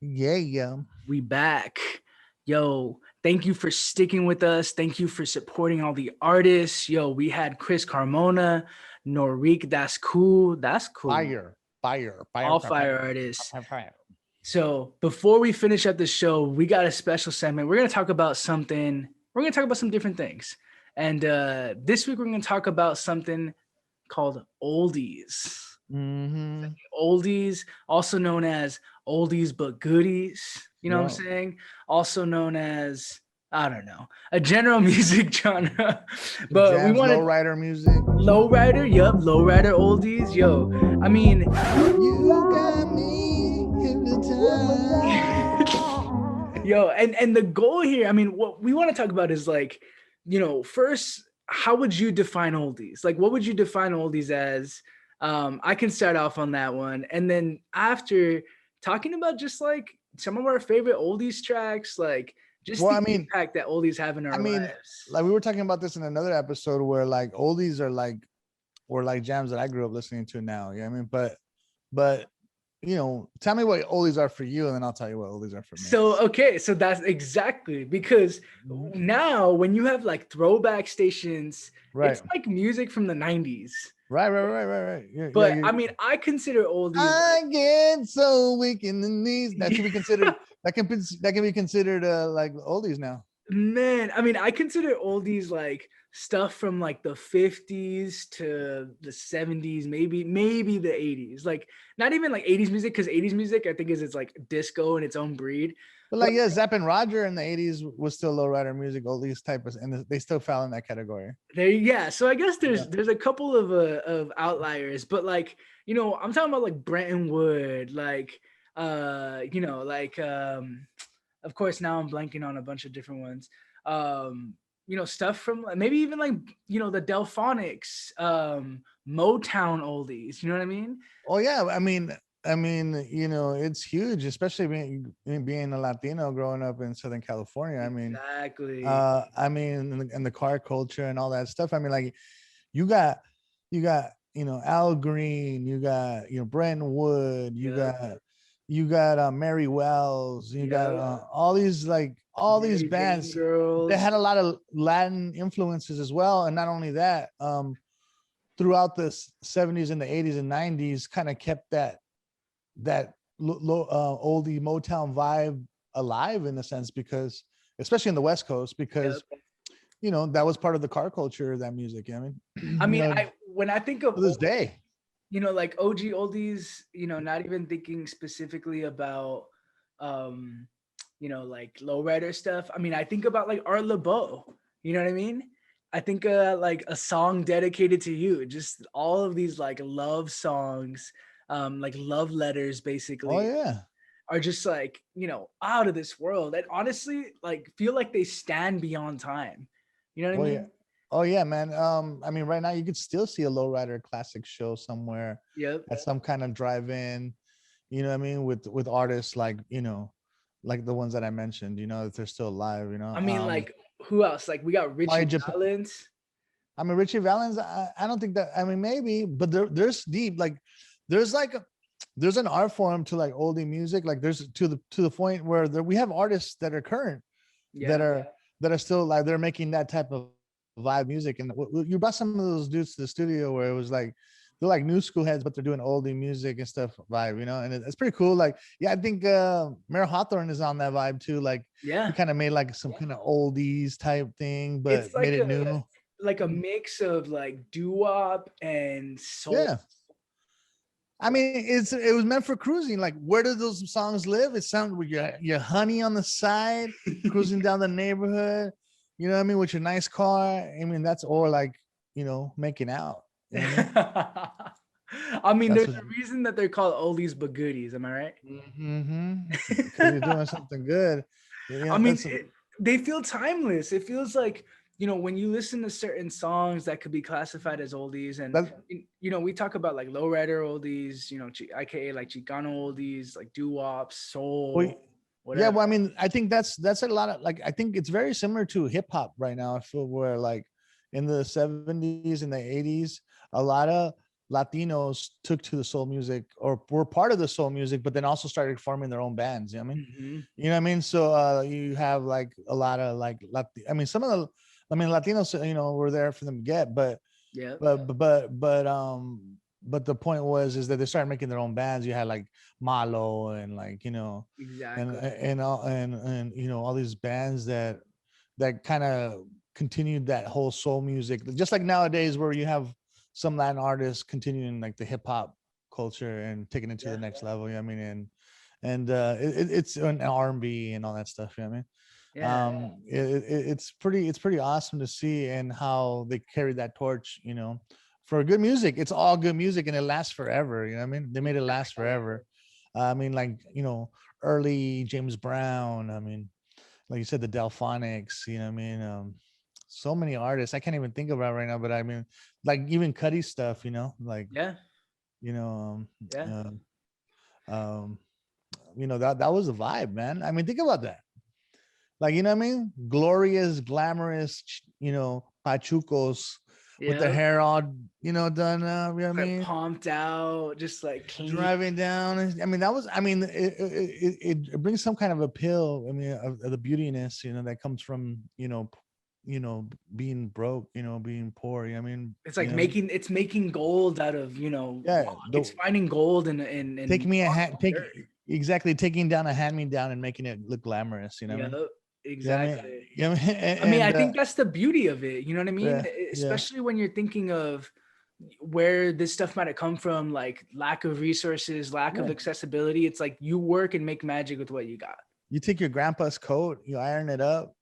Yeah. We back. Yo, thank you for sticking with us. Thank you for supporting all the artists. Yo, we had Chris Carmona, Norik, that's cool. That's cool. Fire, fire, fire, All fire, fire, fire artists. fire, fire. So before we finish up the show, we got a special segment. We're gonna talk about something. We're gonna talk about some different things. And this week we're gonna talk about something called oldies. Mm-hmm. Oldies, also known as oldies but goodies. You know what I'm Yo, saying? Also known as, I don't know, a general music genre. some But we jams, wanted lowrider music. lowrider, yup, lowrider oldies. Yo, I mean, You got me hypnotized. yo, and the goal here, I mean, what we want to talk about is like, first, how would you define oldies? Like, what would you define oldies as? I can start off on that one, and then after talking about just like some of our favorite oldies tracks, like just Well, the impact that oldies have in I our mean, lives. like we were talking about this in another episode where like oldies are like or like jams that I grew up listening to now. You know what I mean? But tell me what oldies are for you, and then I'll tell you what oldies are for me. So okay, so that's exactly because Mhm. now when you have like throwback stations, Right. it's like music from the 90s. Right. But I mean, I consider oldies I get so weak in the knees. That should be considered. like, That can be considered like oldies now. man, I mean, I consider oldies like stuff from like the 50s to the 70s, maybe the 80s. Like not even like 80s music, because 80s music I think is it's like disco in its own breed. But But like yeah, Zapp and Roger in the '80s was still lowrider music, oldies type of, and they still fell in that category. there, yeah. So I guess Yeah. there's a couple of outliers, but like I'm talking about like Brenton Wood, like like of course now I'm blanking on a bunch of different ones. Stuff from maybe even like the Delphonics, Motown oldies. You know what I mean? Oh yeah, it's huge, especially being a Latino growing up in Southern California. Exactly. And the car culture and all that stuff. I mean, like you got Al Green, you got Brenton Wood, Yep. you got Mary Wells, you got Yep. all these Mary Jane bands that Girls. had a lot of Latin influences as well. And not only that, throughout the 70s and the 80s and 90s kind of kept that oldie Motown vibe alive in a sense, because especially in the West Coast, Yep. because that was part of the car culture, that music. I mean, I mean, to I when I think of this day. like OG oldies, not even thinking specifically about, like lowrider stuff. I mean, I think about like Art LeBeau. You know what I mean? I think like a song dedicated to you. Just all of these like love songs, like love letters, Oh basically, yeah. are just like out of this world. And honestly, like feel like they stand beyond time. You know what I Oh yeah. mean? Oh yeah, man. I mean, right now you could still see a lowrider classic show somewhere Yep. at some kind of drive-in. You know what I mean? With artists like like the ones that I mentioned. If they're still alive. I mean, like who else? Like we got Probably Richie Japan. Valens. I mean, Richie Valens. I don't think that. I mean, maybe, but there's deep. Like, there's like there's an art form to like oldie music. Like, there's to the point where we have artists that are current that Yeah. are still like they're making that type of vibe music. And you brought some of those dudes to the studio where it was like they're like new school heads, but they're doing oldie music and stuff vibe, and it's pretty cool. Like, yeah, I think Mare Hawthorne is on that vibe too. Like, he Yeah. kind of made like some kind of oldies type thing, It's but made like it a new. mix of like doo-wop and soul. Yeah. I mean, it was meant for cruising. Like, where do those songs live? It sounds with your honey on the side, cruising down the neighborhood. You know what I mean? With your nice car. I mean, that's or like making out. You know what I mean? I mean, That's there's what. a reason that they're called oldies but goodies. Am I right? Because you're doing something good. I mean, That's they feel timeless. It feels like when you listen to certain songs that could be classified as oldies, and that. we talk about like lowrider oldies, aka like Chicano oldies, like doo-wop, Well, soul, yeah. whatever. Well, I mean, I think that's a lot of like. I think it's very similar to hip hop right now. I feel where like in the 70s and the 80s, a lot of Latinos took to the soul music or were part of the soul music, but then also started forming their own bands. You know what I mean? Mm-hmm. You know what I mean? So you have like a lot of like, some of the, Latinos, were there for them to get, but Yeah. but the point was is that they started making their own bands. You had like Malo and like Exactly. and all these bands that kind of continued that whole soul music, just like nowadays where you have some Latin artists continuing like the hip hop culture and taking it to the next level. You know what I mean? It's an R&B and all that stuff. You know what I mean? Yeah. It's pretty awesome to see and how they carry that torch, for good music. It's all good music and it lasts forever. You know what I mean? They made it last forever. I mean, like, early James Brown. I mean, like you said, the Delphonics, you know what I mean? So many artists I can't even think about right now, but I mean, like even Cuddy stuff, like, Yeah. you know, Yeah. um, that was a vibe, man. I mean, think about that. Like, you know what I mean? Glorious, glamorous, pachucos with their Yeah. hair all, done up, you know what I Like mean? pumped out, just like clean. Driving down. I mean, it brings some kind of appeal. I mean, of the beautiness, that comes from, being broke, being poor. You know what I mean? It's like making gold out of, Yeah. it's finding gold in Take me a rock hat, and take dirt. exactly taking down a hand me down and making it look glamorous. You know what I Yeah, mean? exactly. You know what I mean? I mean, I think that's the beauty of it. You know what I mean? Yeah, yeah. Especially when you're thinking of where this stuff might have come from, like lack of resources, lack of Yeah. accessibility. It's like you work and make magic with what you got. You take your grandpa's coat, you iron it up,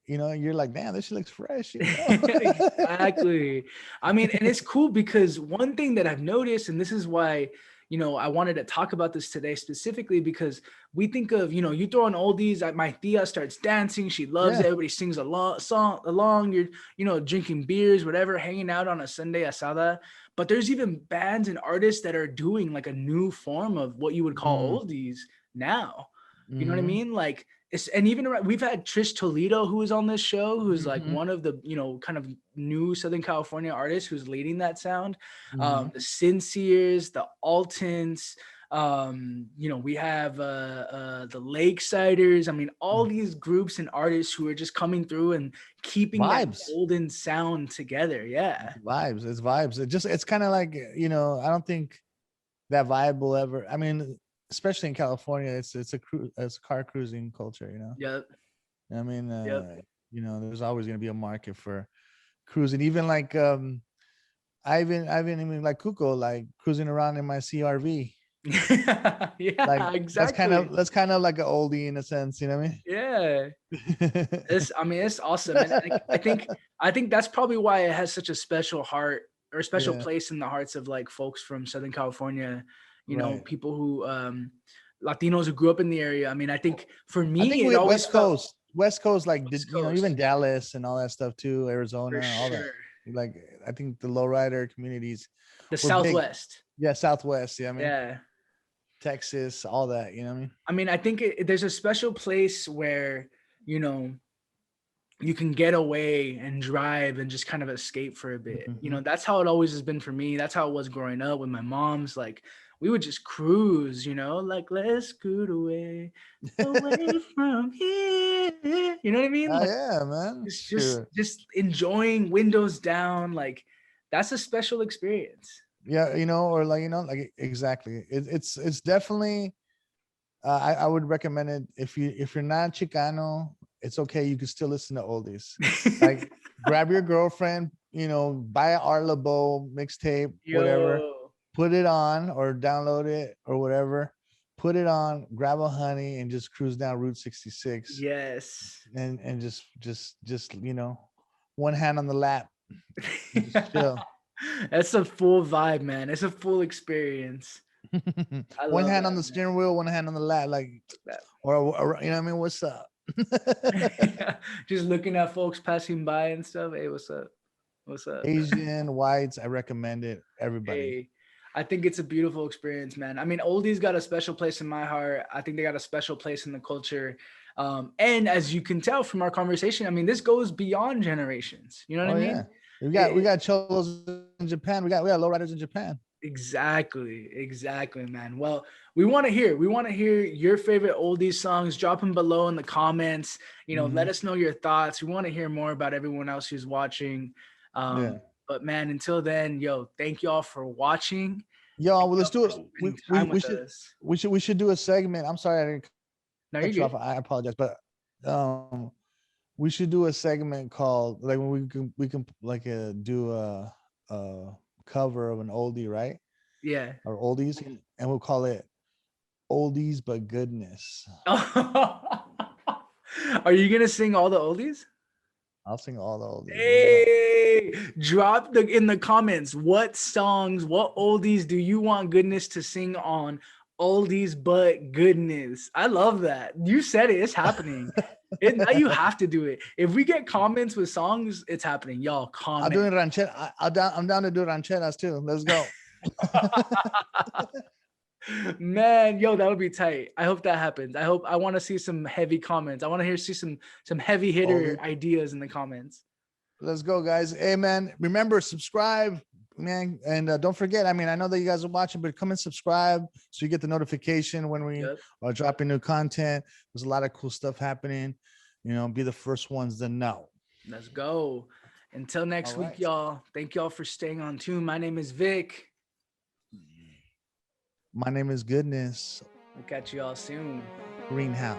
you're like, damn, this shit looks fresh. Exactly. I mean, and it's cool because one thing that I've noticed, and this is why, I wanted to talk about this today specifically because we think of, you throw on oldies, my tia starts dancing. She loves it. Yeah. Everybody sings along. You're, drinking beers, whatever, hanging out on a Sunday asada. But there's even bands and artists that are doing like a new form of what you would call oldies now. You know what I mean? Like, and even we've had Trish Toledo, who is on this show, who's like one of the, kind of new Southern California artists who's leading that sound. The Sinceres, the Altons, we have the Lakesiders. I mean, all these groups and artists who are just coming through and keeping Vibes. that golden sound together. Yeah. Vibes. It's vibes. It's kind of like, I don't think that vibe will ever, I mean, especially in California, it's a car cruising culture, Yep. I mean, Yep. there's always going to be a market for cruising. Even like, I've been even like Kuko, like cruising around in my CRV. Yeah, Like exactly. that's kind of like an oldie in a sense, you know what I mean? Yeah. It's awesome. And I think that's probably why it has such a special heart or a special place in the hearts of like folks from Southern California, Right. people who Latinos who grew up in the area. I mean, I think for me, I think it we always West Coast, like West even Coast. Dallas and all that stuff too, Arizona, For all that. sure. Like I think the lowrider communities The were big. Southwest. Yeah, Southwest. Yeah, I mean Yeah. Texas, all that. You know what I mean? I mean, I think there's a special place where, you can get away and drive and just kind of escape for a bit. That's how it always has been for me. That's how it was growing up with my mom's. Like we would just cruise, like let's scoot away from here. You know what I mean? Oh Like yeah, man. Sure. just enjoying windows down. Like that's a special experience. Yeah, or like like exactly. It's definitely. I would recommend it if you're not Chicano. It's okay. You can still listen to oldies. Like grab your girlfriend, buy an Art LeBeau mixtape, whatever, Yo. put it on or download it or whatever, put it on, grab a honey and just cruise down Route 66 Yes. and just one hand on the lap, just chill. That's a full vibe, man. It's a full experience. I One love hand that, on the steering wheel, one hand on the lap, like, that. or you know what I mean? What's up? Just looking at folks passing by and stuff. Hey, what's up? What's up? Asian, whites, I recommend it. Everybody. Hey, I think it's a beautiful experience, man. I mean, oldies got a special place in my heart. I think they got a special place in the culture. And as you can tell from our conversation, I mean, this goes beyond generations. You know what I mean? Yeah. We got cholos in Japan. We got lowriders in Japan. Exactly, man. Well, we want to hear your favorite oldies songs. Drop them below in the comments. Let us know your thoughts. We want to hear more about everyone else who's watching. But man, until then, thank y'all for watching. Yo, well, let's do it. We should do a segment. I'm sorry I didn't cut you off. I apologize, but we should do a segment called like when we can like do a cover of an oldie, right? Yeah. Or oldies, and we'll call it Oldies but Goodness. Are you gonna sing all the oldies? I'll sing all the oldies. Hey, drop in the comments what songs, what oldies do you want Goodness to sing on Oldies but Goodness? I love that. You said it. It's happening. Now you have to do it. If we get comments with songs, it's happening. Y'all comment. I'm doing ranchera. I'm down to do rancheras too. Let's go. Man, that would be tight. I hope that happens. I want to see some heavy comments. I want to see some heavy hitter ideas in the comments. Let's go, guys. Hey, man, remember, subscribe, man. And don't forget, I know that you guys are watching, but come and subscribe so you get the notification when we are dropping new content. There's a lot of cool stuff happening. Be the first ones to know. Let's go. Until next week, y'all. Thank y'all for staying on tune. My name is Vic. My name is Goodness. We'll catch you all soon. Greenhouse.